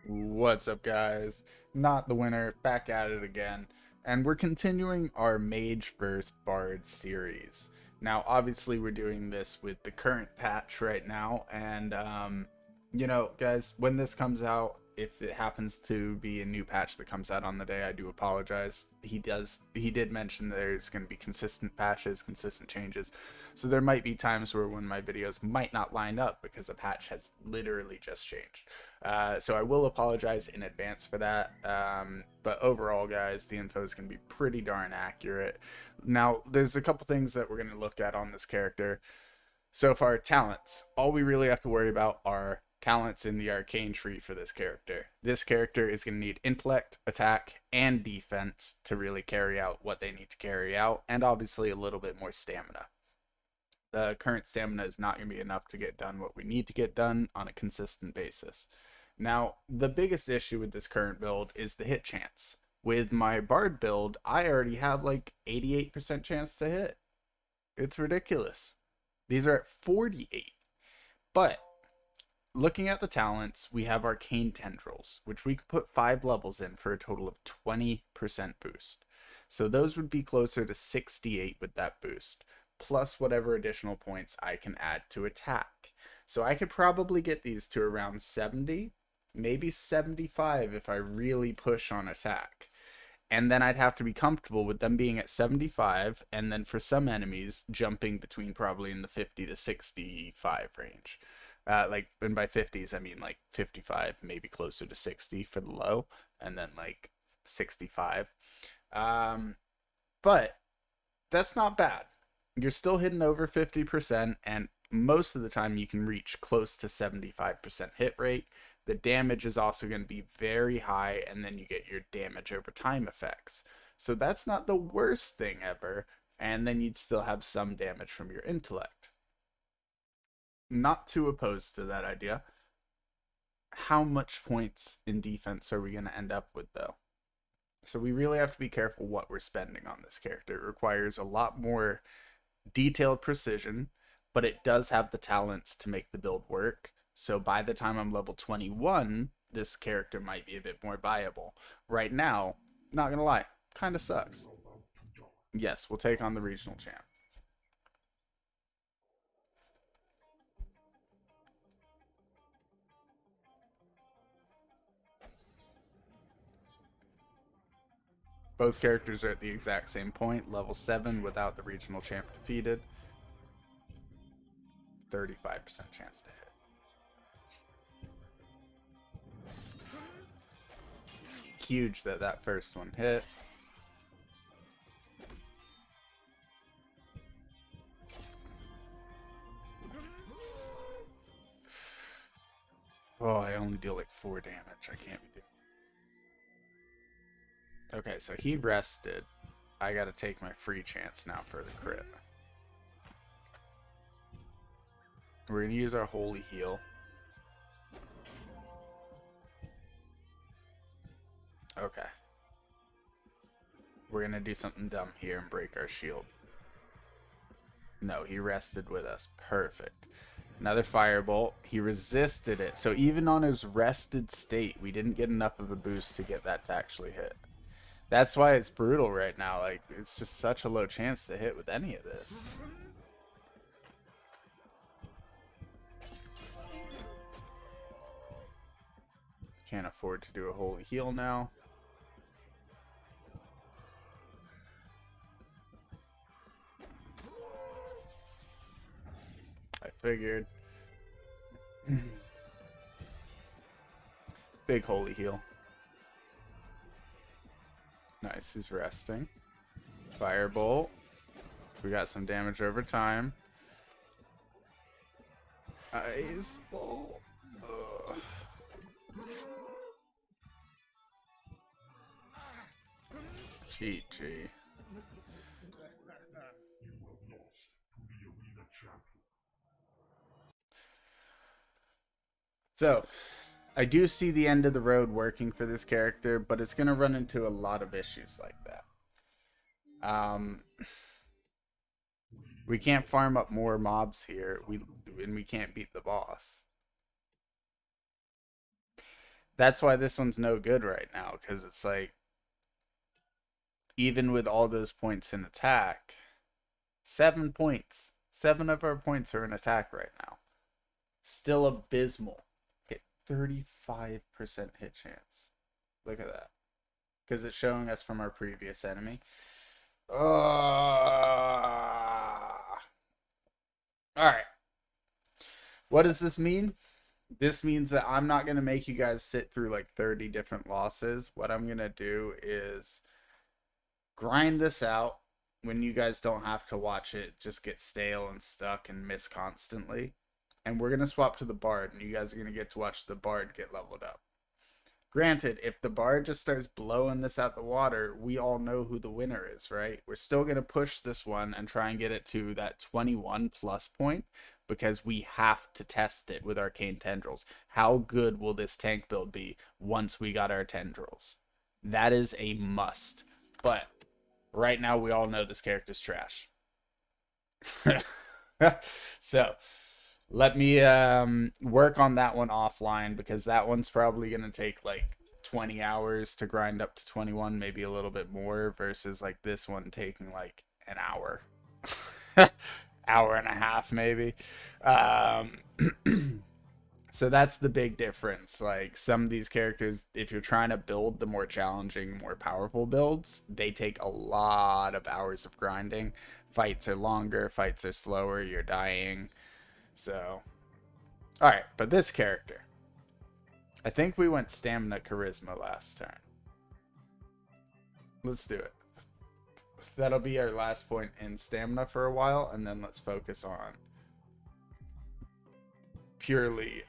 What's up, guys? Not the winner, back at it again, and we're continuing our Mage vs. Bard series. Now, obviously, we're doing this with the current patch right now, and guys, when this comes out, if it happens to be a new patch that comes out on the day, I do apologize. He did mention there's going to be consistent patches, consistent changes, so there might be times where when my videos might not line up because a patch has literally just changed. So I will apologize in advance for that. But overall, guys, the info is going to be pretty darn accurate. Now, there's a couple things that we're going to look at on this character. So far, talents. All we really have to worry about are talents in the arcane tree for this character. This character is going to need intellect, attack, and defense to really carry out what they need to carry out, and obviously a little bit more stamina. The current stamina is not going to be enough to get done what we need to get done on a consistent basis. Now, the biggest issue with this current build is the hit chance. With my Bard build, I already have like 88% chance to hit. It's ridiculous. These are at 48. But looking at the talents, we have Arcane Tendrils, which we could put 5 levels in for a total of 20% boost. So those would be closer to 68 with that boost, plus whatever additional points I can add to attack. So I could probably get these to around 70, maybe 75 if I really push on attack. And then I'd have to be comfortable with them being at 75, and then for some enemies, jumping between probably in the 50 to 65 range. And by 50s, I mean like 55, maybe closer to 60 for the low, and then like 65. But that's not bad. You're still hitting over 50%, and most of the time you can reach close to 75% hit rate. The damage is also going to be very high, and then you get your damage over time effects. So that's not the worst thing ever, and then you'd still have some damage from your intellect. Not too opposed to that idea. How much points in defense are we going to end up with, though? So we really have to be careful what we're spending on this character. It requires a lot more detailed precision, but it does have the talents to make the build work. So by the time I'm level 21, this character might be a bit more viable. Right now, not gonna lie, kind of sucks. Yes, we'll take on the regional champ. Both characters are at the exact same point, level 7 without the regional champ defeated. 35% chance to hit. Huge that that first one hit. Oh, I only deal like 4 damage. I can't be doing. Okay, so he rested. I gotta take my free chance now for the crit. We're gonna use our holy heal. Okay. We're gonna do something dumb here and break our shield. No, he rested with us. Perfect. Another firebolt. He resisted it. So even on his rested state, we didn't get enough of a boost to get that to actually hit. That's why it's brutal right now. Like, it's just such a low chance to hit with any of this. Can't afford to do a holy heal now. I figured. Big holy heal. Nice, he's resting. Firebolt. We got some damage over time. Ice bolt. Ugh. GG. So, I do see the end of the road working for this character, but it's going to run into a lot of issues like that. We can't farm up more mobs here, and we can't beat the boss. That's why this one's no good right now, because it's like, even with all those points in attack, 7 points. 7 of our points are in attack right now. Still abysmal. Hit 35% hit chance. Look at that. Because it's showing us from our previous enemy. Alright. What does this mean? This means that I'm not going to make you guys sit through like 30 different losses. What I'm going to do is grind this out when you guys don't have to watch it just get stale and stuck and miss constantly. And we're going to swap to the Bard, and you guys are going to get to watch the Bard get leveled up. Granted, if the Bard just starts blowing this out the water, we all know who the winner is, right? We're still going to push this one and try and get it to that 21 plus point, because we have to test it with Arcane Tendrils. How good will this tank build be once we got our Tendrils? That is a must. But right now, we all know this character's trash. So let me work on that one offline, because that one's probably going to take like 20 hours to grind up to 21, maybe a little bit more, versus like this one taking like an hour. Hour and a half maybe. So that's the big difference. Like, some of these characters, if you're trying to build the more challenging, more powerful builds, they take a lot of hours of grinding. Fights are longer, fights are slower, you're dying. So, alright, but this character, I think we went stamina charisma last turn. Let's do it. That'll be our last point in stamina for a while, and then let's focus on purely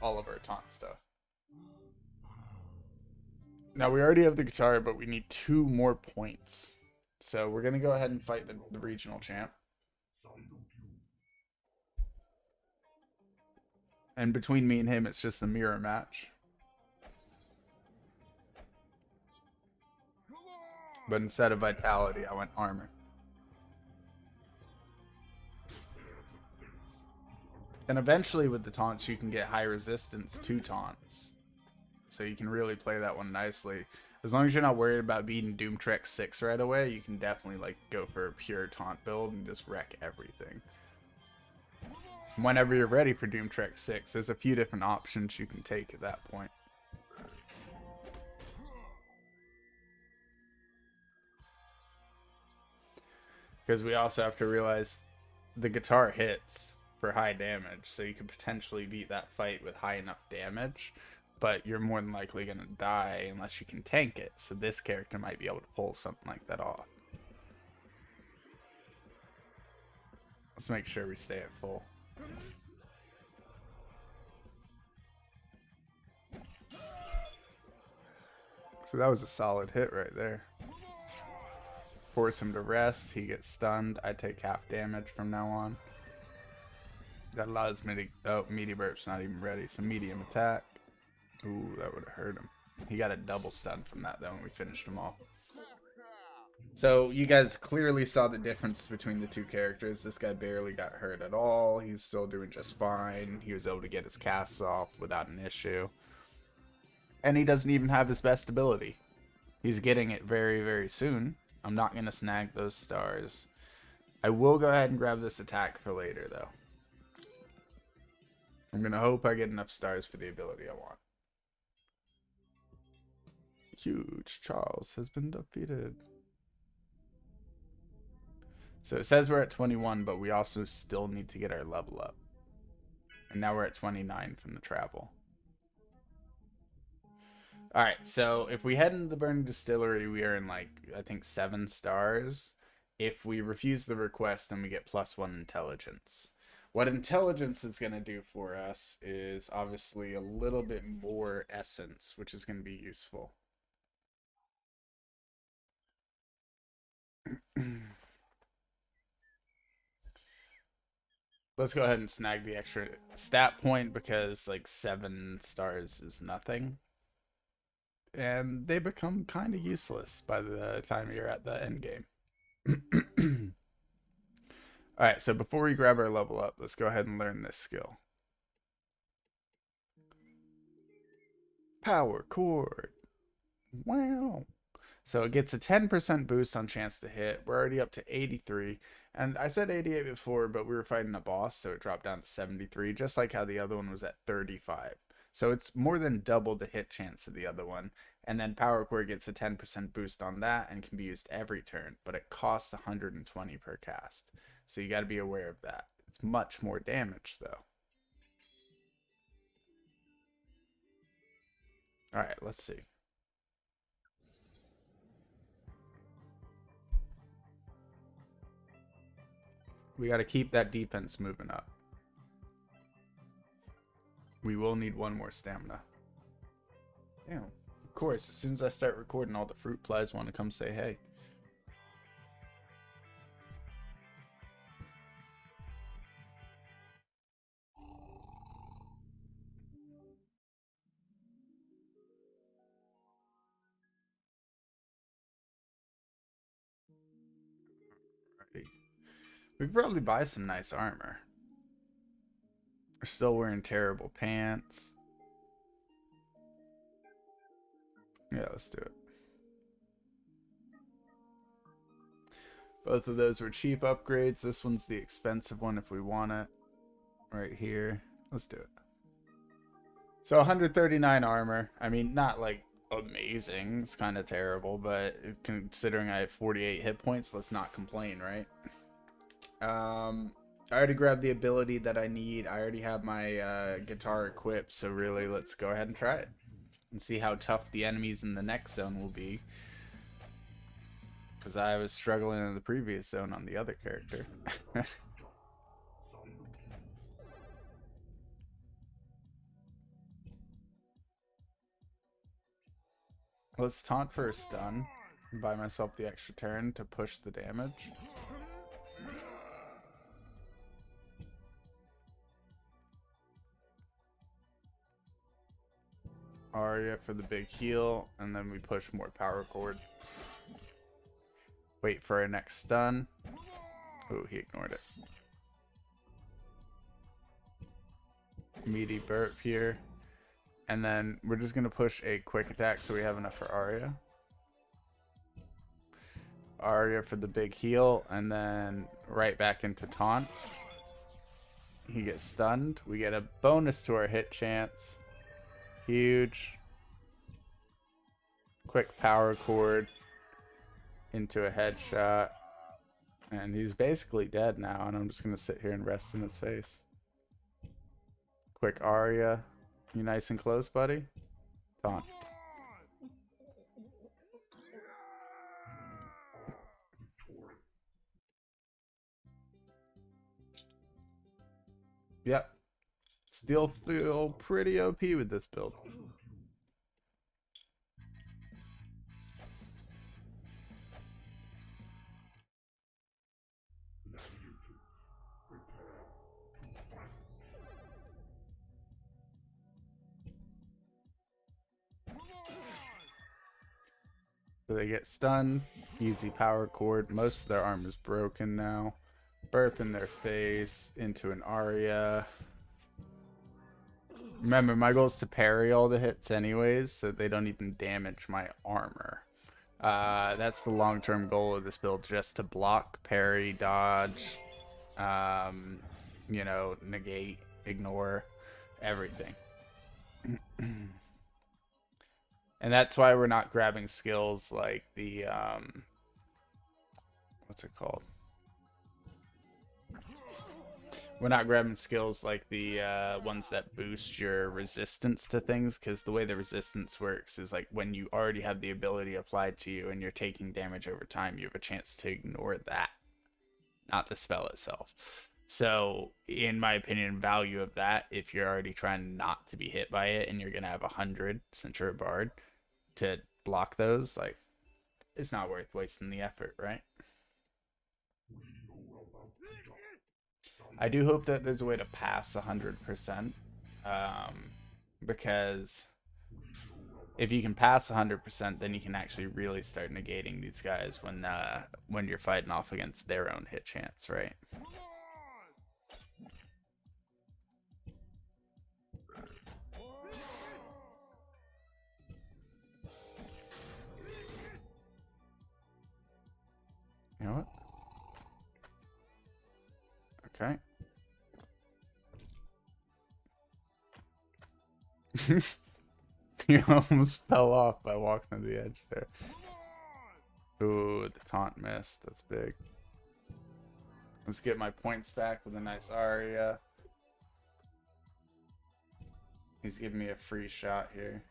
all of our taunt stuff. Now, we already have the guitar, but we need 2 more points. So we're going to go ahead and fight the regional champ. And between me and him, it's just a mirror match. But instead of vitality, I went armor. And eventually with the taunts, you can get high resistance to taunts. So you can really play that one nicely. As long as you're not worried about beating Kod3x right away, you can definitely like go for a pure taunt build and just wreck everything. Whenever you're ready for Kod3x, there's a few different options you can take at that point. Because we also have to realize the guitar hits for high damage, so you could potentially beat that fight with high enough damage, but you're more than likely going to die unless you can tank it, so this character might be able to pull something like that off. Let's make sure we stay at full. So that was a solid hit right there. Force him to rest, he gets stunned, I take half damage from now on. That allows me to... Oh, meaty burp's not even ready, so medium attack. Ooh, that would have hurt him. He got a double stun from that though, and we finished him off. So you guys clearly saw the difference between the 2 characters. This guy barely got hurt at all. He's still doing just fine. He was able to get his casts off without an issue. And he doesn't even have his best ability. He's getting it very, very soon. I'm not going to snag those stars. I will go ahead and grab this attack for later, though. I'm going to hope I get enough stars for the ability I want. Huge Charles has been defeated. So it says we're at 21, but we also still need to get our level up. And now we're at 29 from the travel. Alright, so if we head into the Burning Distillery, we are in like, I think 7 stars. If we refuse the request, then we get +1 intelligence. What intelligence is going to do for us is obviously a little bit more essence, which is going to be useful. Let's go ahead and snag the extra stat point, because like 7 stars is nothing. And they become kind of useless by the time you're at the end game. Alright, so before we grab our level up, let's go ahead and learn this skill. Power chord. Wow. So it gets a 10% boost on chance to hit. We're already up to 83. And I said 88 before, but we were fighting a boss, so it dropped down to 73, just like how the other one was at 35. So it's more than double the hit chance of the other one. And then Power Core gets a 10% boost on that and can be used every turn, but it costs 120 per cast. So you got to be aware of that. It's much more damage, though. Alright, let's see. We got to keep that defense moving up. We will need one more stamina. Yeah, of course. As soon as I start recording, all the fruit flies want to come say hey. Alrighty. We could probably buy some nice armor. We're still wearing terrible pants. Yeah, let's do it. Both of those were cheap upgrades. This one's the expensive one if we want it. Right here. Let's do it. So 139 armor. I mean, not like amazing. It's kind of terrible, but considering I have 48 hit points, let's not complain, right? I already grabbed the ability that I need. I already have my guitar equipped, so really let's go ahead and try it. And see how tough the enemies in the next zone will be. Because I was struggling in the previous zone on the other character. Let's taunt for a stun. Buy myself the extra turn to push the damage. Aria for the big heal, and then we push more power chord. Wait for our next stun. Oh, he ignored it. Meaty burp here. And then we're just going to push a quick attack so we have enough for Aria. Aria for the big heal, and then right back into taunt. He gets stunned. We get a bonus to our hit chance. Huge. Quick power chord into a headshot. And he's basically dead now, and I'm just going to sit here and rest in his face. Quick Aria. You nice and close, buddy? Taunt. Yep. Still feel pretty OP with this build. So they get stunned. Easy power chord. Most of their armor's broken now. Burp in their face into an Aria. Remember, my goal is to parry all the hits anyways, so they don't even damage my armor. That's the long-term goal of this build, just to block, parry, dodge, you know, negate, ignore, everything. And that's why we're not grabbing skills like the, what's it called? We're not grabbing skills like the ones that boost your resistance to things, because the way the resistance works is like when you already have the ability applied to you and you're taking damage over time, you have a chance to ignore that, not the spell itself. So, in my opinion, value of that, if you're already trying not to be hit by it and you're going to have 100 since you're a bard to block those, like, it's not worth wasting the effort, right? I do hope that there's a way to pass 100%, because if you can pass 100%, then you can actually really start negating these guys when you're fighting off against their own hit chance, right? Okay. He almost fell off by walking to the edge there. Ooh, the taunt missed. That's big. Let's get my points back with a nice aria. He's giving me a free shot here.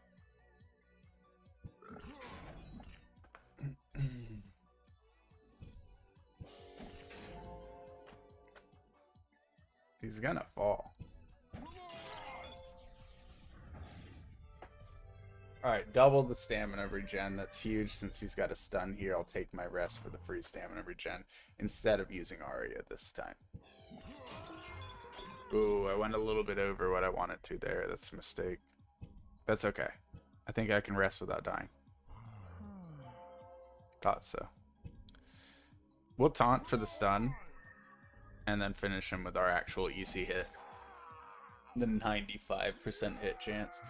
He's gonna fall. Alright, double the stamina regen. That's huge. Since he's got a stun here, I'll take my rest for the free stamina regen instead of using Aria this time. Ooh, I went a little bit over what I wanted to there. That's a mistake. That's okay. I think I can rest without dying. Thought so. We'll taunt for the stun and then finish him with our actual easy hit. The 95% hit chance.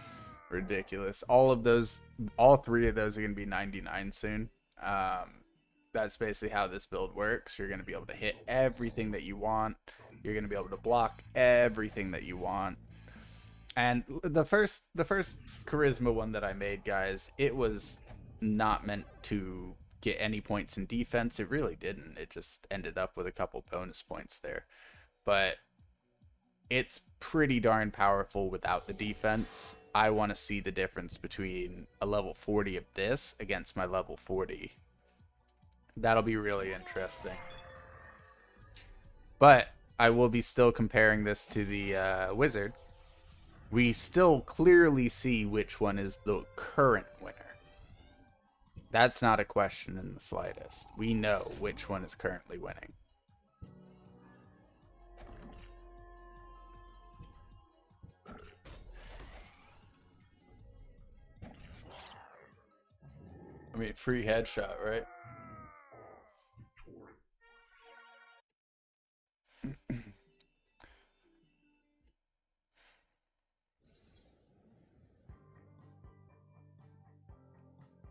Ridiculous. All 3 of those are going to be 99 soon. That's basically how this build works. You're going to be able to hit everything that you want. You're going to be able to block everything that you want. And the first charisma one that I made, guys, it was not meant to get any points in defense. It really didn't. It just ended up with a couple bonus points there. But it's pretty darn powerful without the defense. I want to see the difference between a level 40 of this against my level 40. That'll be really interesting. But I will be still comparing this to the wizard. We still clearly see which one is the current winner. That's not a question in the slightest. We know which one is currently winning. I mean, free headshot, right?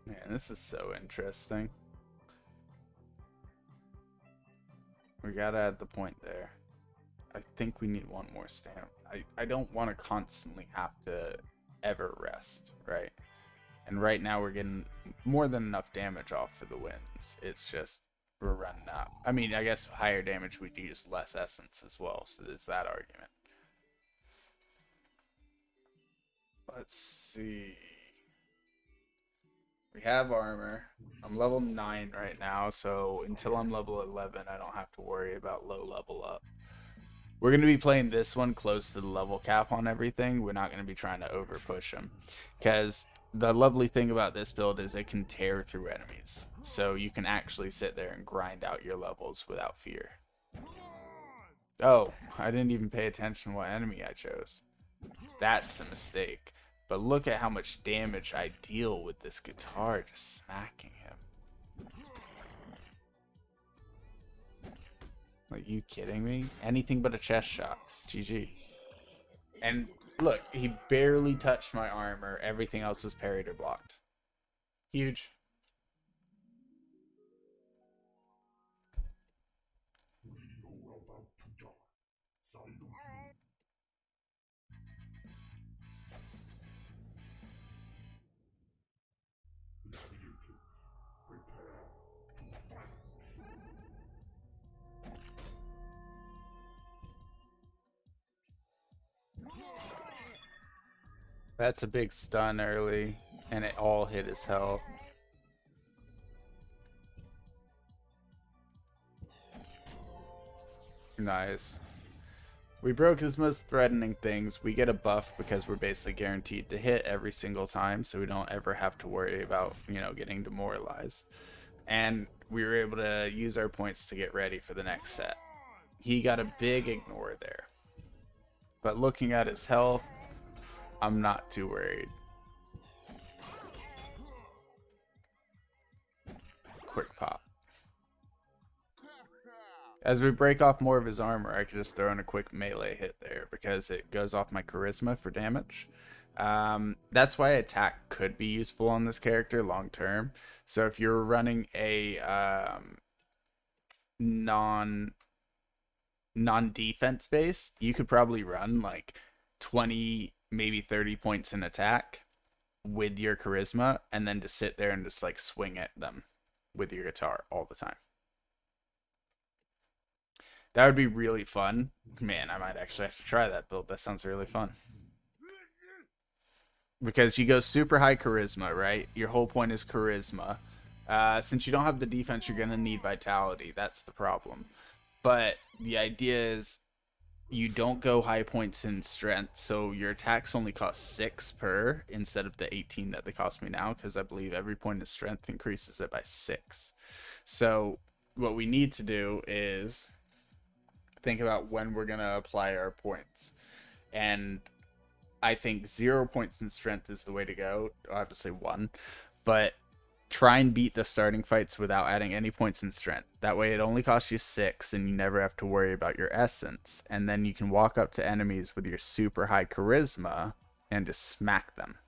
Man, this is so interesting. We gotta add the point there. I think we need one more stamp. I don't want to constantly have to ever rest, right? And right now we're getting more than enough damage off for the wins. It's just we're running out. I mean, I guess higher damage we'd use less essence as well, so there's that argument. Let's see. We have armor. I'm level 9 right now, so until I'm level 11, I don't have to worry about low level up. We're going to be playing this one close to the level cap on everything. We're not going to be trying to over push them, because the lovely thing about this build is it can tear through enemies. So you can actually sit there and grind out your levels without fear. Oh, I didn't even pay attention what enemy I chose. That's a mistake. But look at how much damage I deal with this guitar just smacking him. Like, you kidding me? Anything but a chest shot. GG. And look, he barely touched my armor. Everything else was parried or blocked. Huge. That's a big stun early, and it all hit his health. Nice. We broke his most threatening things. We get a buff because we're basically guaranteed to hit every single time, so we don't ever have to worry about, getting demoralized. And we were able to use our points to get ready for the next set. He got a big ignore there. But looking at his health, I'm not too worried. Quick pop. As we break off more of his armor, I could just throw in a quick melee hit there because it goes off my charisma for damage. That's why attack could be useful on this character long term. So if you're running a non-defense based, you could probably run like 20, maybe 30 points in attack with your charisma, and then just sit there and just like swing at them with your guitar all the time. That would be really fun. Man, I might actually have to try that build. That sounds really fun. Because you go super high charisma, right? Your whole point is charisma. Since you don't have the defense, you're going to need vitality. That's the problem. But the idea is you don't go high points in strength, so your attacks only cost 6 per instead of the 18 that they cost me now, because I believe every point of strength increases it by 6. So what we need to do is think about when we're going to apply our points. And I think 0 points in strength is the way to go. Obviously 1, but try and beat the starting fights without adding any points in strength. That way it only costs you 6 and you never have to worry about your essence. And then you can walk up to enemies with your super high charisma and just smack them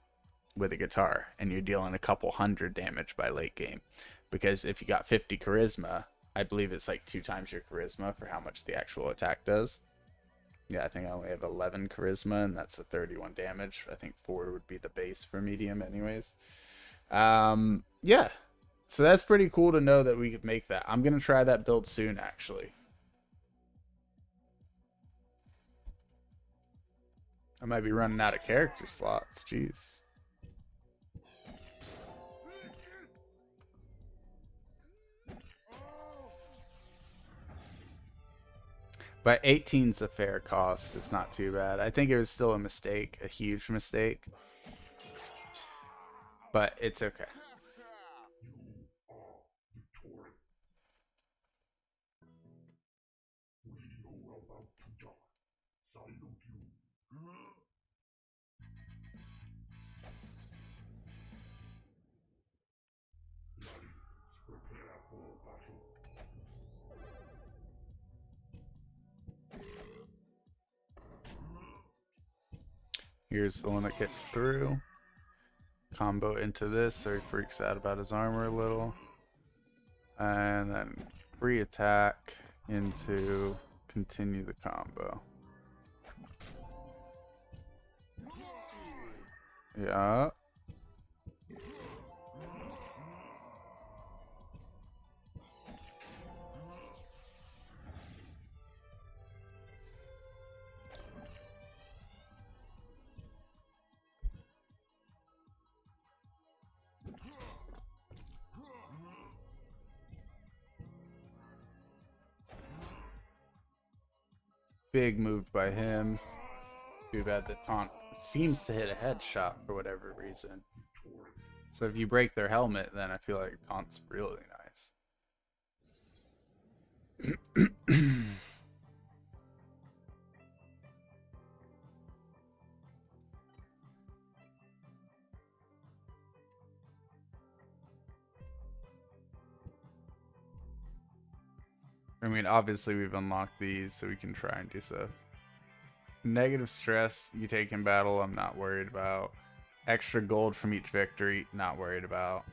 with a guitar, and you're dealing a couple hundred damage by late game. Because if you got 50 charisma, I believe it's like 2 times your charisma for how much the actual attack does. Yeah, I think I only have 11 charisma, and that's a 31 damage. I think 4 would be the base for medium anyways. Yeah. So that's pretty cool to know that we could make that. I'm going to try that build soon, actually. I might be running out of character slots. Jeez. But 18's a fair cost. It's not too bad. I think it was still a mistake, a huge mistake. But it's okay. Here's the one that gets through. Combo into this so he freaks out about his armor a little. And then free attack into continue the combo. Yeah. Big move by him. Too bad the taunt seems to hit a headshot for whatever reason. So if you break their helmet, then I feel like taunt's really nice. I mean, obviously we've unlocked these, so we can try and do so. Negative stress you take in battle, I'm not worried about. Extra gold from each victory, not worried about.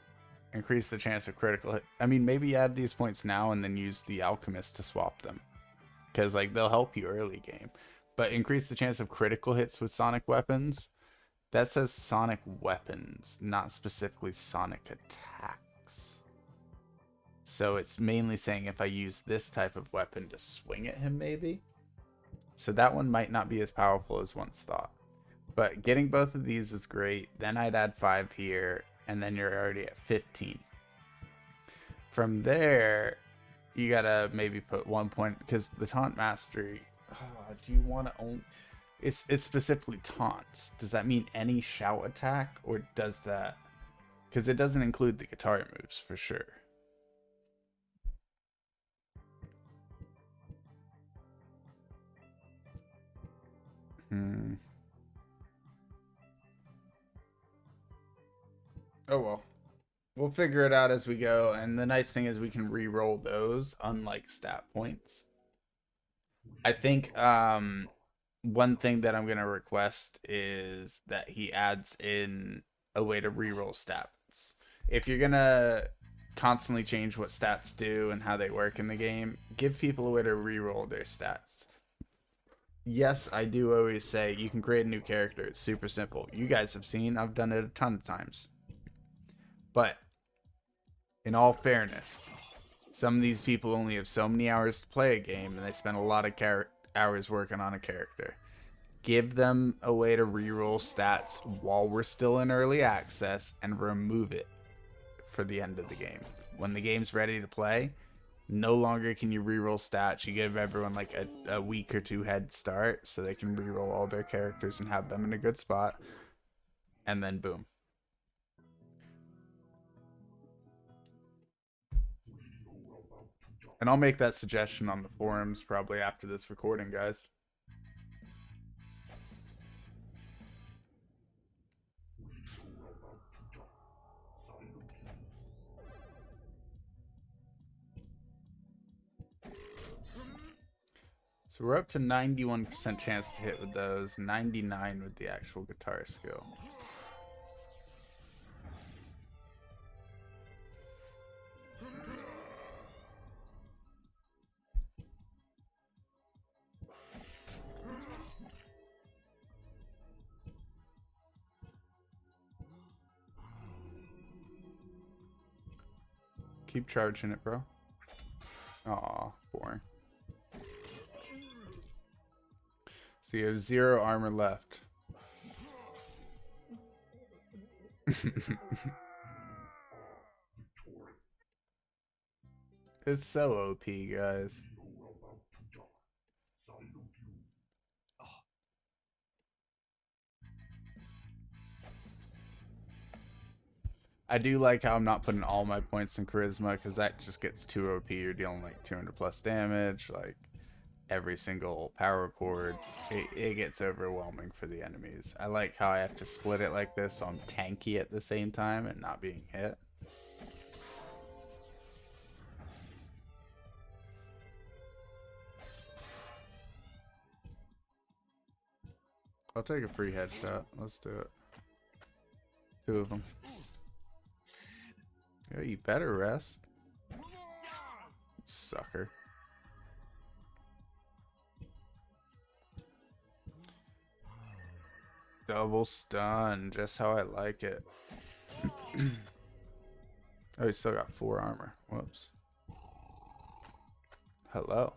Increase the chance of critical hit. I mean, maybe add these points now and then use the alchemist to swap them, because like they'll help you early game. But increase the chance of critical hits with sonic weapons. That says sonic weapons, not specifically sonic attacks. So it's mainly saying if I use this type of weapon to swing at him, maybe. So that one might not be as powerful as once thought. But getting both of these is great. Then I'd add 5 here, and then you're already at 15. From there, you gotta maybe put 1 point, because the taunt mastery. Do you want to own? It's specifically taunts. Does that mean any shout attack, or does that? Because it doesn't include the guitar moves for sure. Oh well. We'll figure it out as we go, and the nice thing is we can re-roll those, unlike stat points. I think one thing that I'm gonna request is that he adds in a way to re-roll stats. If you're gonna constantly change what stats do and how they work in the game. Give people a way to reroll their stats. Yes, I do always say you can create a new character. It's super simple. You guys have seen, I've done it a ton of times. But in all fairness, some of these people only have so many hours to play a game, and they spend a lot of hours working on a character. Give them a way to reroll stats while we're still in early access, and remove it for the end of the game. When the game's ready to play, no longer can you reroll stats. You give everyone like a week or two head start so they can reroll all their characters and have them in a good spot. And then boom. And I'll make that suggestion on the forums probably after this recording, guys. So we're up to 91% chance to hit with those, 99 with the actual guitar skill. Keep charging it, bro. Aw, boring. So you have 0 armor left. It's so OP, guys. I do like how I'm not putting all my points in charisma, because that just gets too OP. You're dealing like 200 plus damage, like every single power chord. It gets overwhelming for the enemies. I like how I have to split it like this so I'm tanky at the same time and not being hit. I'll take a free headshot. Let's do it. 2 of them. Yeah, you better rest. Sucker. Double stun, just how I like it. Oh, he's still got 4 armor. Whoops. Hello.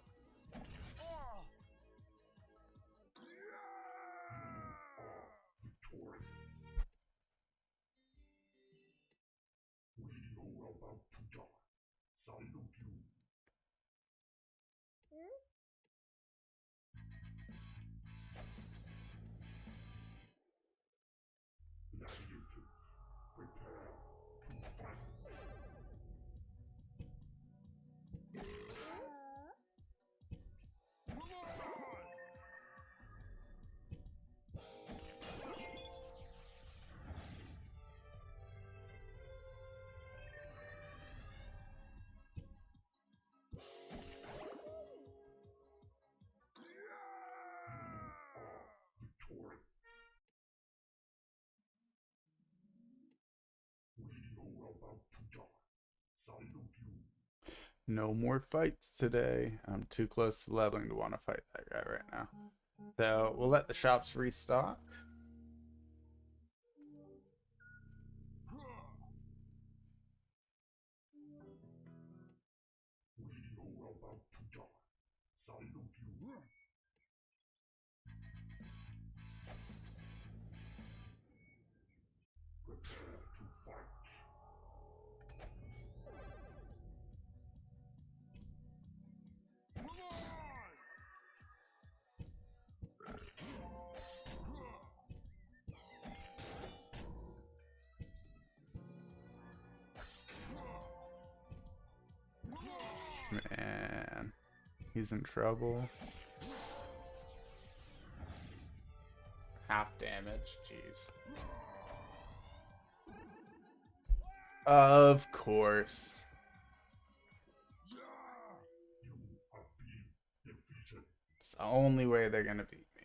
No more fights today. I'm too close to leveling to want to fight that guy right now. So we'll let the shops restock. Man, he's in trouble. Half damage, jeez. Of course. It's the only way they're gonna beat me.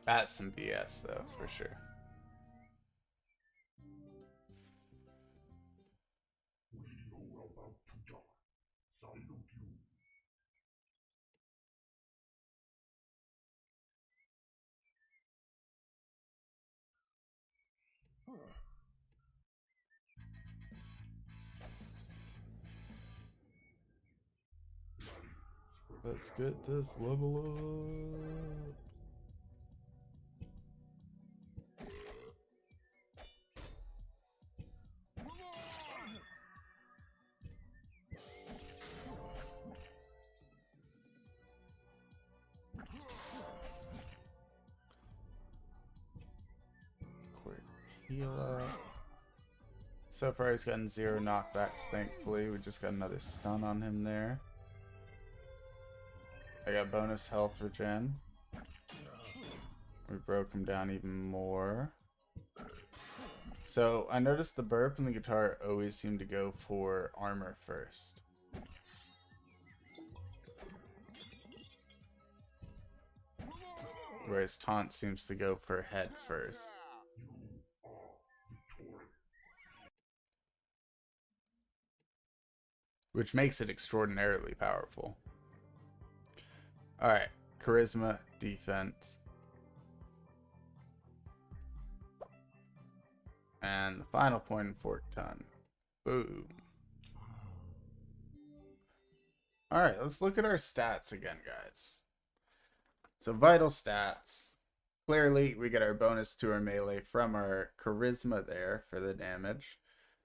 That's some BS though, for sure. Let's get this level up. Quick heal up. So far he's gotten 0 knockbacks, thankfully. We just got another stun on him there. I got bonus health regen. We broke him down even more. So I noticed the burp and the guitar always seem to go for armor first. Whereas taunt seems to go for head first. Which makes it extraordinarily powerful. Alright, charisma, defense. And the final point in Fork Tongue. Boom. Alright, let's look at our stats again, guys. So vital stats. Clearly, we get our bonus to our melee from our charisma there for the damage.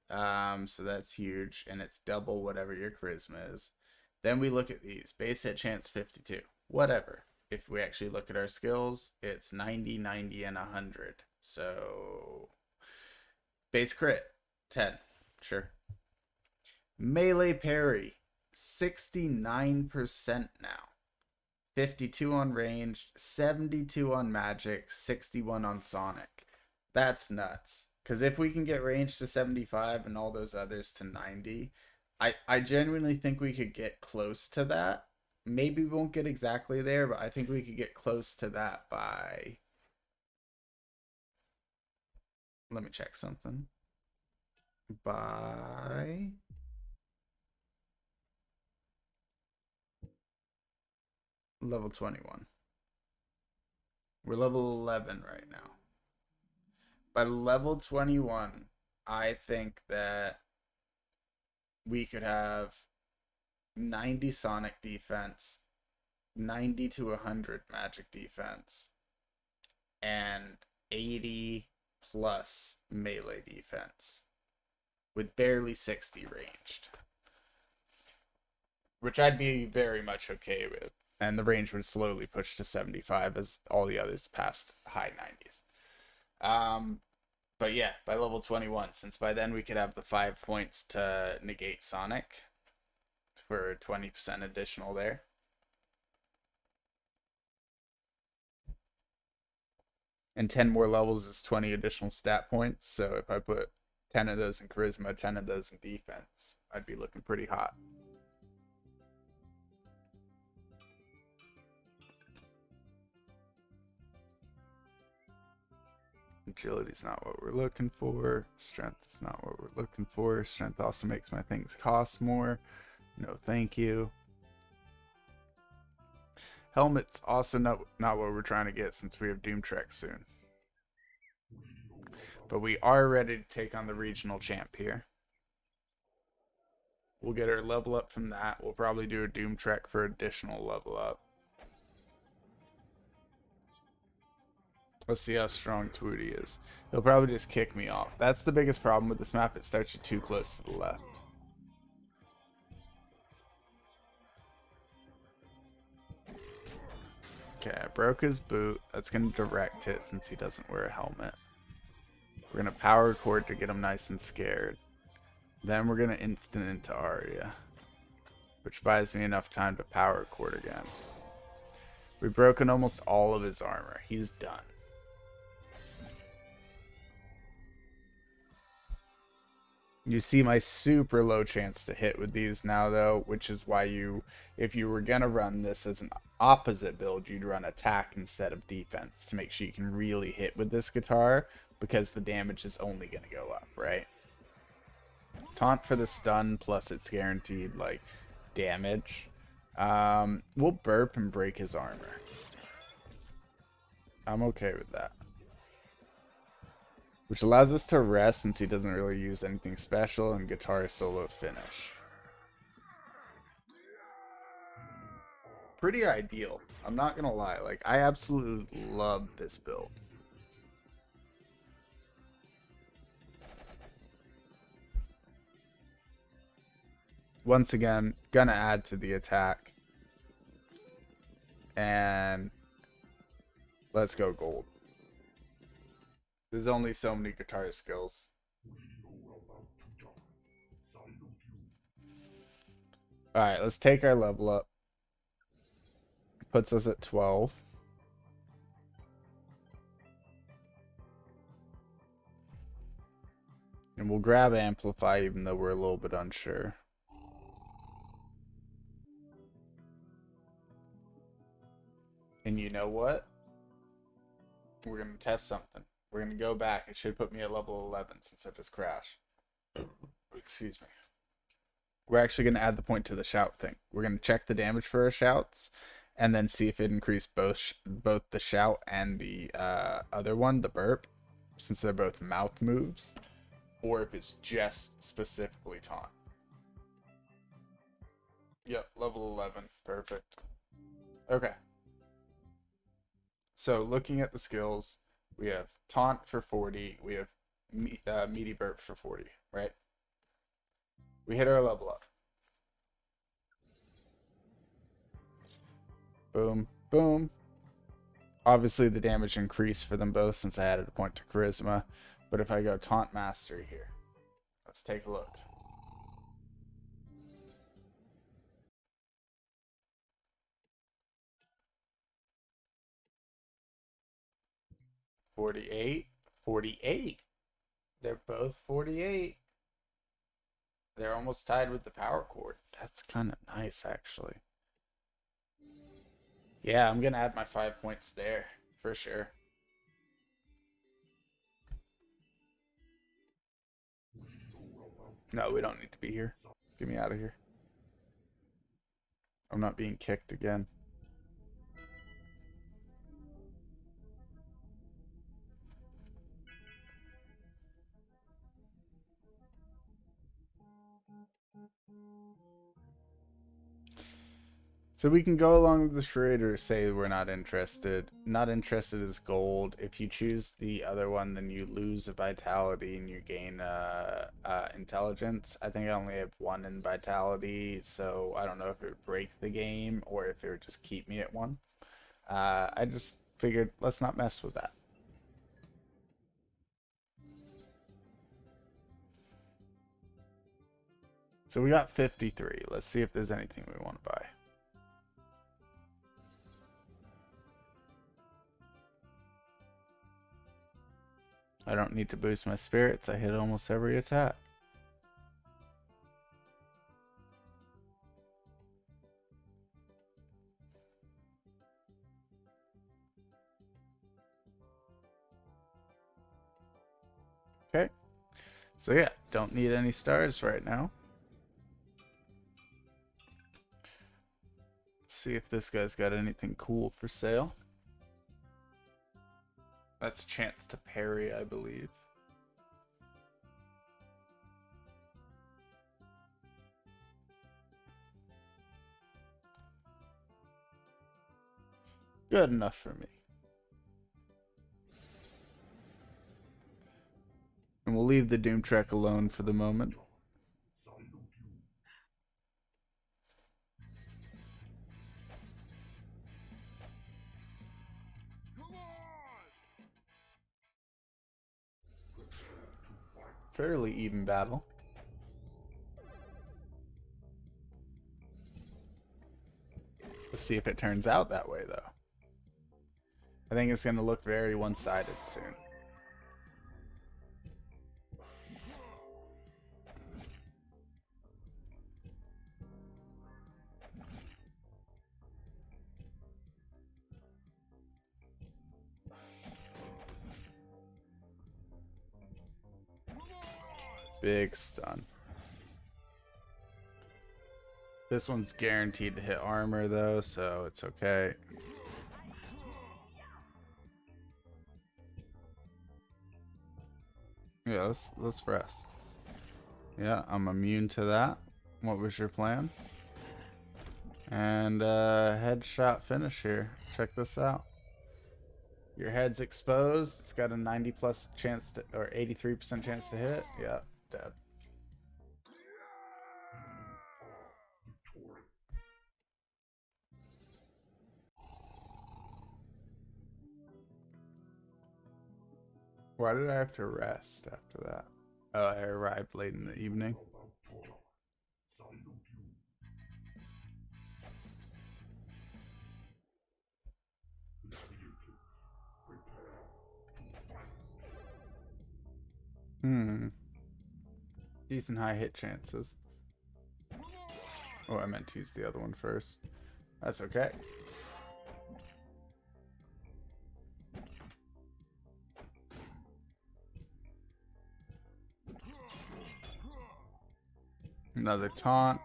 So that's huge, and it's double whatever your charisma is. Then we look at these. Base hit chance 52. Whatever. If we actually look at our skills, it's 90, 90, and 100. So base crit 10. Sure. Melee parry 69% now. 52 on ranged, 72 on magic, 61 on sonic. That's nuts. Because if we can get range to 75 and all those others to 90, I genuinely think we could get close to that. Maybe we won't get exactly there, but I think we could get close to that by... Let me check something. By... level 21. We're level 11 right now. By level 21, I think that we could have 90 sonic defense, 90 to 100 magic defense, and 80 plus melee defense with barely 60 ranged, which I'd be very much okay with. And the range would slowly push to 75 as all the others passed high 90s. But yeah, by level 21, since by then we could have the 5 points to negate Sonic for 20% additional there. And 10 more levels is 20 additional stat points. So if I put 10 of those in charisma, 10 of those in defense, I'd be looking pretty hot. Agility's not what we're looking for. Strength is not what we're looking for. Strength also makes my things cost more. No thank you. Helmet's also not what we're trying to get since we have Doomtrek soon. But we are ready to take on the regional champ here. We'll get our level up from that. We'll probably do a Doomtrek for additional level up. Let's see how strong Twooty is. He'll probably just kick me off. That's the biggest problem with this map. It starts you too close to the left. Okay, I broke his boot. That's going to direct hit since he doesn't wear a helmet. We're going to power chord to get him nice and scared. Then we're going to instant into Aria, which buys me enough time to power chord again. We've broken almost all of his armor. He's done. You see my super low chance to hit with these now, though, which is why if you were going to run this as an opposite build, you'd run attack instead of defense to make sure you can really hit with this guitar, because the damage is only going to go up, right? Taunt for the stun, plus it's guaranteed, like, damage. We'll burp and break his armor. I'm okay with that. Which allows us to rest since he doesn't really use anything special, and guitar solo finish. Pretty ideal. I'm not gonna lie. Like, I absolutely love this build. Once again, gonna add to the attack. And let's go gold. There's only so many guitar skills. Alright, let's take our level up. Puts us at 12. And we'll grab Amplify even though we're a little bit unsure. And you know what? We're going to test something. We're going to go back. It should put me at level 11 since I just crashed. Excuse me. We're actually going to add the point to the shout thing. We're going to check the damage for our shouts and then see if it increased both the shout and the other one, the burp, since they're both mouth moves, or if it's just specifically taunt. Yep, level 11. Perfect. Okay. So looking at the skills, we have taunt for 40. We have meaty burp for 40, right? We hit our level up. Boom, boom. Obviously the damage increased for them both since I added a point to charisma. But if I go taunt mastery here, let's take a look. $48, $48. They're both 48. They're almost tied with the power chord. That's kind of nice, actually. Yeah, I'm going to add my 5 points there, for sure. No, we don't need to be here. Get me out of here. I'm not being kicked again. So we can go along with the charade or say we're not interested. Not interested is gold. If you choose the other one, then you lose a vitality and you gain intelligence. I think I only have 1 in vitality, so I don't know if it would break the game or if it would just keep me at 1. I just figured let's not mess with that. So we got 53. Let's see if there's anything we want to buy. I don't need to boost my spirits. I hit almost every attack. Okay. So yeah, don't need any stars right now. Let's see if this guy's got anything cool for sale. That's a chance to parry, I believe. Good enough for me. And we'll leave the Doom Trek alone for the moment. Fairly even battle. Let's see if it turns out that way, though. I think it's going to look very one-sided soon. Big stun. This one's guaranteed to hit armor though, so it's okay. Yeah, let's rest. Yeah, I'm immune to that. What was your plan? And headshot finish here. Check this out. Your head's exposed. It's got a 90+ chance to, or 83% chance to hit. Yeah, dead. Why did I have to rest after that? Oh, I arrived late in the evening. Decent high hit chances. Oh, I meant to use the other one first. That's okay. Another taunt.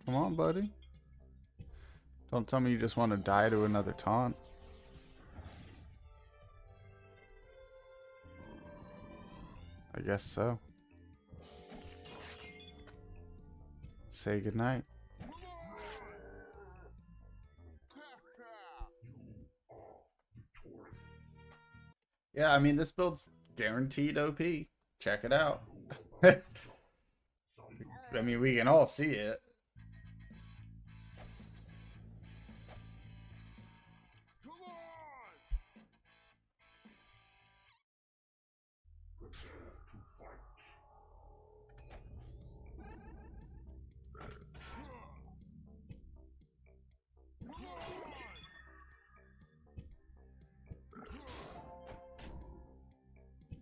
Come on, buddy. Don't tell me you just want to die to another taunt. I guess so. Say goodnight. Yeah, I mean, this build's guaranteed OP. Check it out. I mean, we can all see it.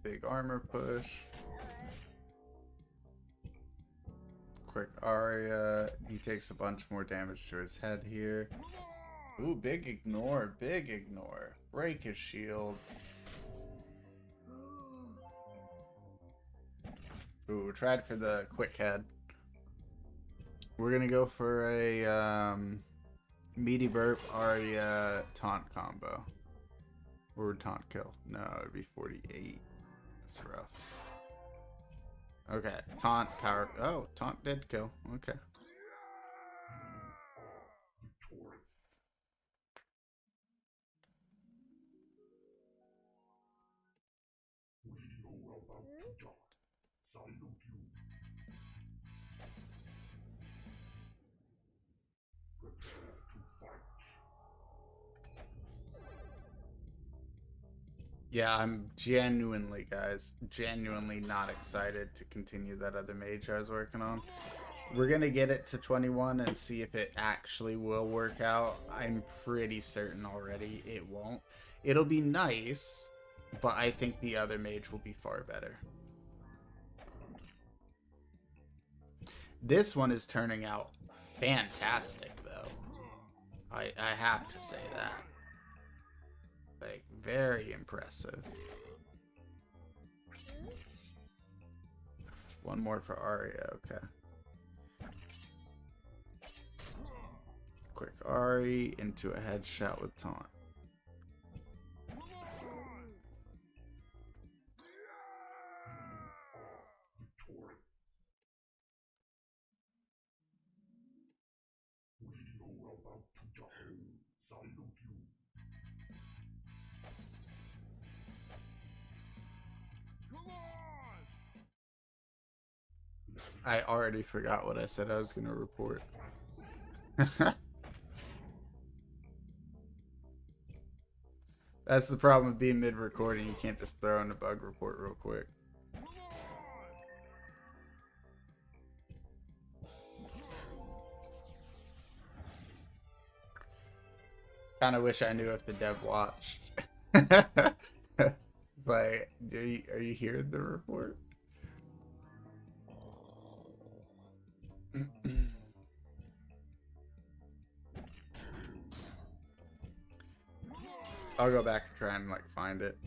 Big armor push. Quick Aria. He takes a bunch more damage to his head here. Ooh, big ignore. Big ignore. Break his shield. Ooh, tried for the quick head. We're gonna go for a meaty burp Aria taunt combo. Or taunt kill. No, it'd be 48. That's rough. Okay, taunt power. Oh, taunt did kill. Okay. Yeah, I'm genuinely, guys, genuinely not excited to continue that other mage I was working on. We're going to get it to 21 and see if it actually will work out. I'm pretty certain already it won't. It'll be nice, but I think the other mage will be far better. This one is turning out fantastic, though. I have to say that. Like, very impressive. One more for Aria, okay. Quick Ari into a headshot with taunt. I already forgot what I said I was going to report. That's the problem with being mid-recording. You can't just throw in a bug report real quick. Kind of wish I knew if the dev watched. Like, are you hearing the report? I'll go back and try and like find it.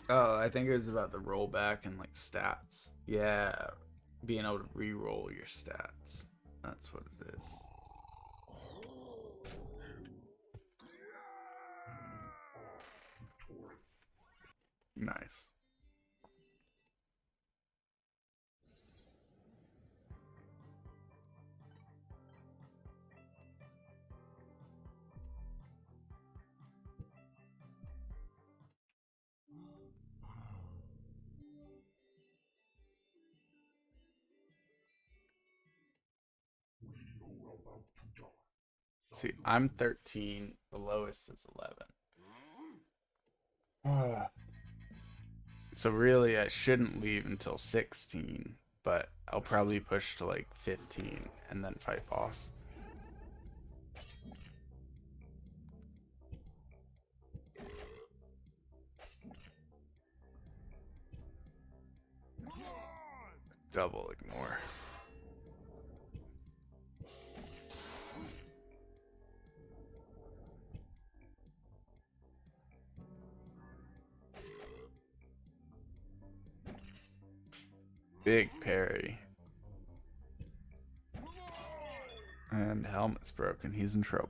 Oh, I think it was about the rollback and like stats. Yeah, being able to re-roll your stats. That's what it is. Nice. See, I'm 13. The lowest is 11. So really, I shouldn't leave until 16, but I'll probably push to like 15 and then fight boss. Double ignore. Big parry. And helmet's broken. He's in trouble.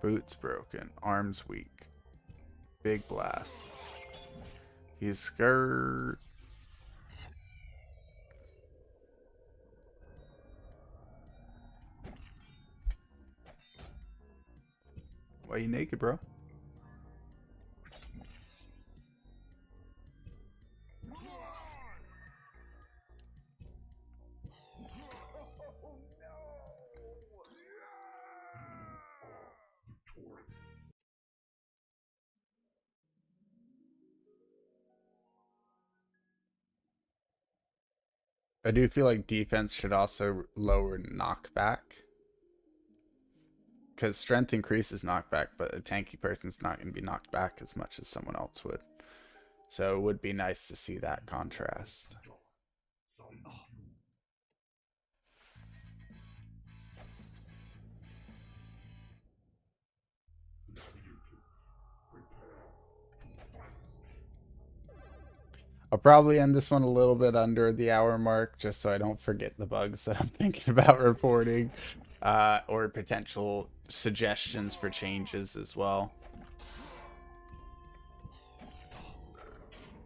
Boot's broken. Arm's weak. Big blast. He's scared. Why you naked, bro? I do feel like defense should also lower knockback. Because strength increases knockback, but a tanky person's not going to be knocked back as much as someone else would. So it would be nice to see that contrast. I'll probably end this one a little bit under the hour mark just so I don't forget the bugs that I'm thinking about reporting, or potential suggestions for changes as well.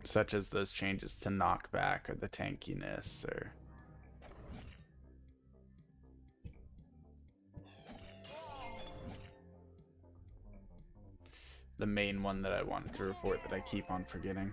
Such as those changes to knockback or the tankiness or... the main one that I wanted to report that I keep on forgetting.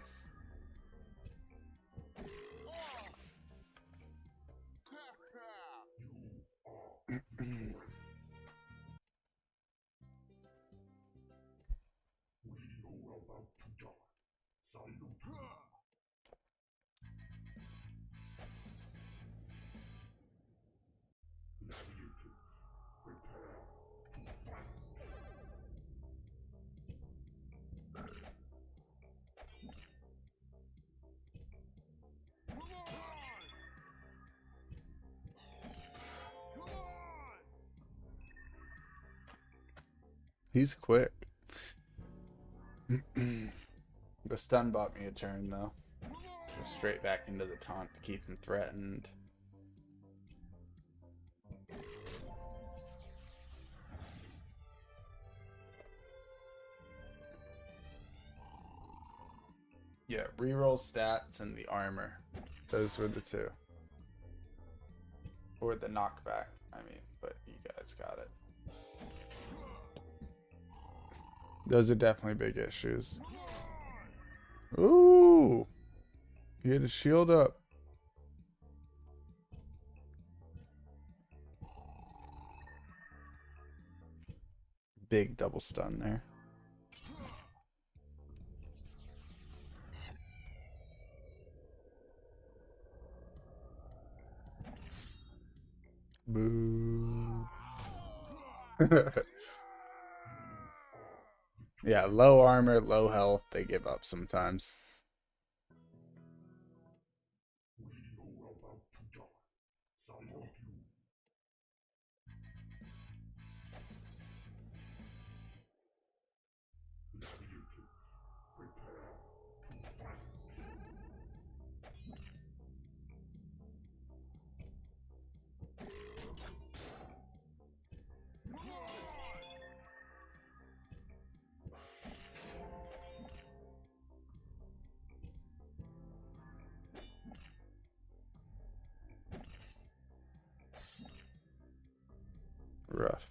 He's quick. The stun bought me a turn though. Go straight back into the taunt to keep him threatened. Yeah, reroll stats and the armor. Those were the two. Or the knockback, I mean, but you guys got it. Those are definitely big issues. Ooh! He had his shield up. Big double stun there. Boo. Yeah, low armor, low health, they give up sometimes. rough.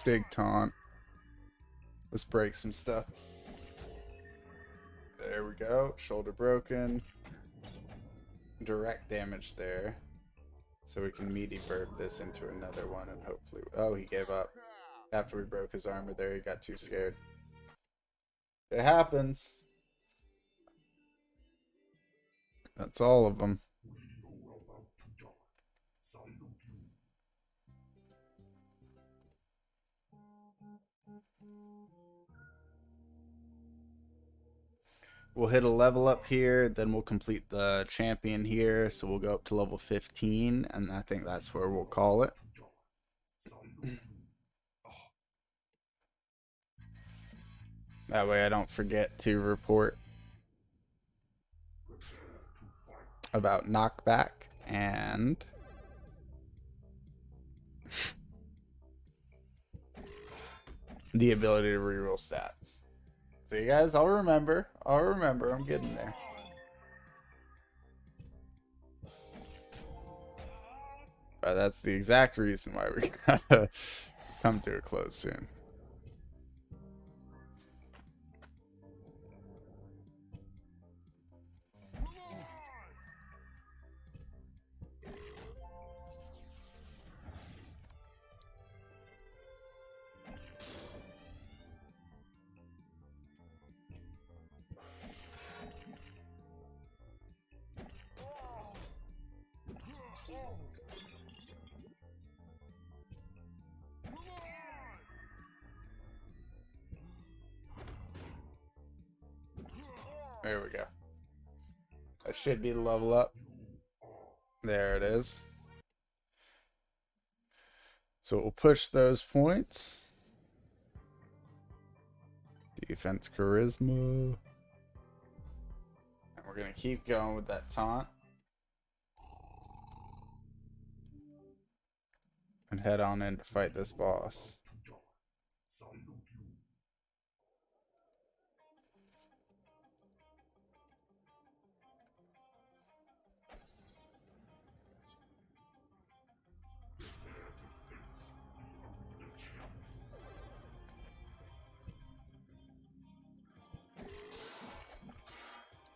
Big taunt. Let's break some stuff. There we go. Shoulder broken. Direct damage there. So we can meaty burp this into another one and hopefully... Oh, he gave up. After we broke his armor there, he got too scared. It happens. That's all of them. We'll hit a level up here, then we'll complete the champion here, so we'll go up to level 15, and I think that's where we'll call it. That way I don't forget to report about knockback and the ability to reroll stats. So you guys, I'll remember, I'm getting there. But that's the exact reason why we gotta come to a close soon. There we go. That should be the level up. There it is. So we'll push those points. Defense charisma. And we're going to keep going with that taunt. And head on in to fight this boss.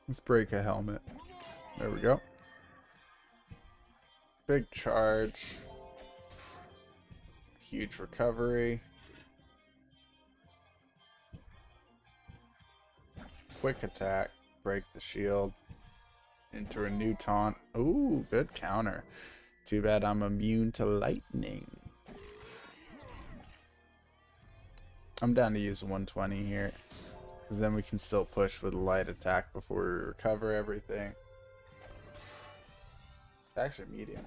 Let's break a helmet. There we go. Big charge. Huge recovery. Quick attack. Break the shield. Into a new taunt. Ooh, good counter. Too bad I'm immune to lightning. I'm down to use 120 here. Because then we can still push with a light attack before we recover everything. It's actually medium.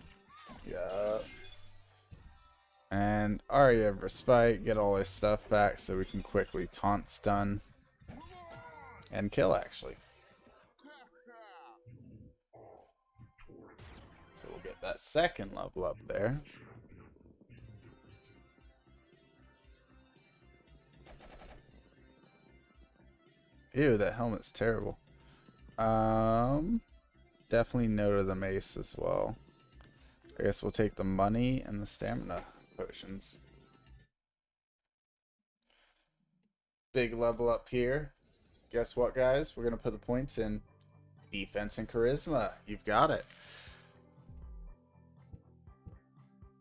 Yeah. And Aria of Respite, get all our stuff back so we can quickly taunt stun. And kill, actually. So we'll get that second level up there. Ew, that helmet's terrible. Definitely no to the mace as well. I guess we'll take the money and the stamina potions. Big level up here. Guess what, guys? We're gonna put the points in defense and charisma. You've got it.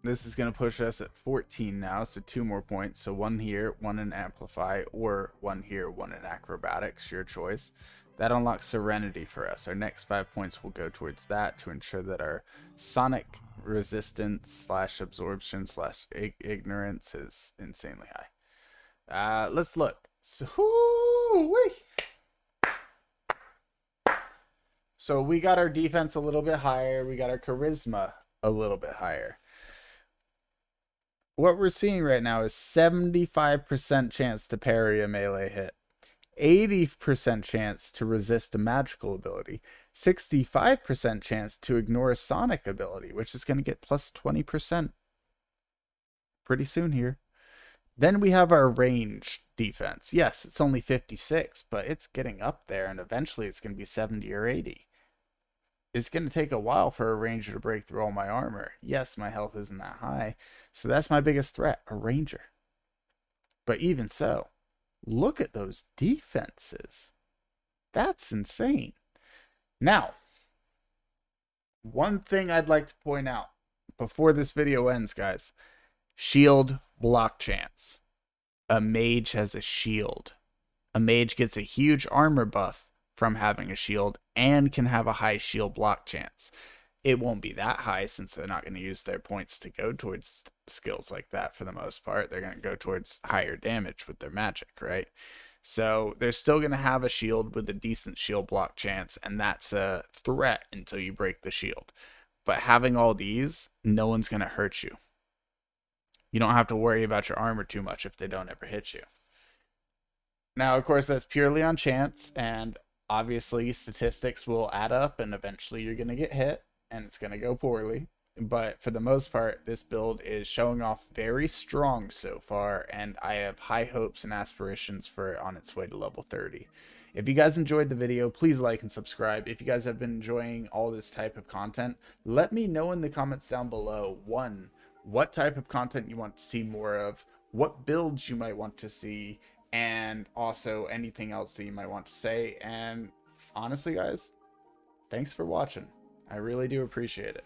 This is going to push us at 14 now, so 2 more points. So 1 here, 1 in Amplify, or 1 here, 1 in Acrobatics, your choice. That unlocks Serenity for us. Our next 5 points will go towards that to ensure that our Sonic resistance / absorption / ignorance is insanely high. Let's look. So we got our defense a little bit higher. We got our charisma a little bit higher. What we're seeing right now is 75% chance to parry a melee hit, 80% chance to resist a magical ability, 65% chance to ignore Sonic ability, which is going to get plus 20% pretty soon here. Then we have our range defense. Yes, it's only 56, but it's getting up there, and eventually it's going to be 70 or 80. It's going to take a while for a ranger to break through all my armor. Yes, my health isn't that high, so that's my biggest threat, a ranger. But even so, look at those defenses. That's insane. Now, one thing I'd like to point out before this video ends, guys. Shield block chance. A mage has a shield. A mage gets a huge armor buff from having a shield and can have a high shield block chance. It won't be that high since they're not going to use their points to go towards skills like that for the most part. They're going to go towards higher damage with their magic, right? So they're still going to have a shield with a decent shield block chance, and that's a threat until you break the shield. But having all these, no one's going to hurt you. You don't have to worry about your armor too much if they don't ever hit you. Now, of course, that's purely on chance, and obviously statistics will add up, and eventually you're going to get hit, and it's going to go poorly. But for the most part, this build is showing off very strong so far, and I have high hopes and aspirations for it on its way to level 30. If you guys enjoyed the video, please like and subscribe. If you guys have been enjoying all this type of content, let me know in the comments down below, one, what type of content you want to see more of, what builds you might want to see, and also anything else that you might want to say. And honestly, guys, thanks for watching. I really do appreciate it.